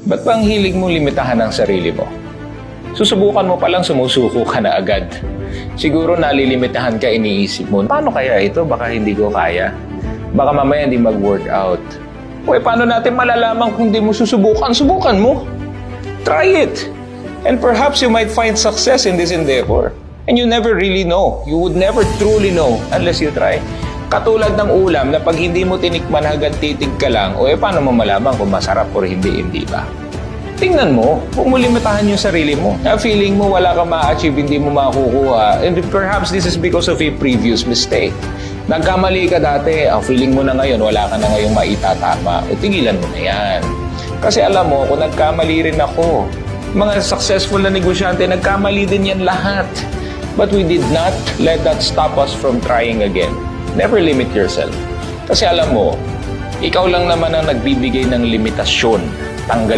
Ba't ba ang hilig mo limitahan ang sarili mo? Susubukan mo palang sumusuko ka na agad. Siguro nalilimitahan ka, iniisip mo, paano kaya ito? Baka hindi ko kaya. Baka mamaya hindi mag-workout. O paano natin malalaman kung hindi mo susubukan? Subukan mo. Try it. And perhaps you might find success in this endeavor. And you never really know. You would never truly know unless you try. Katulad ng ulam na pag hindi mo tinikman hanggang titig ka lang, o paano mo malaman kung masarap o hindi ba? Tingnan mo, kung mo limitahan yung sarili mo. Na feeling mo wala kang ma-achieve, hindi mo makukuha. And perhaps this is because of a previous mistake. Nagkamali ka dati, ang feeling mo na ngayon, wala ka na ngayong maitatama. O tigilan mo na yan. Kasi alam mo, kung nagkamali rin ako, mga successful na negosyante, nagkamali din yan lahat. But we did not let that stop us from trying again. Never limit yourself. Kasi alam mo, ikaw lang naman ang nagbibigay ng limitasyon. Tanggal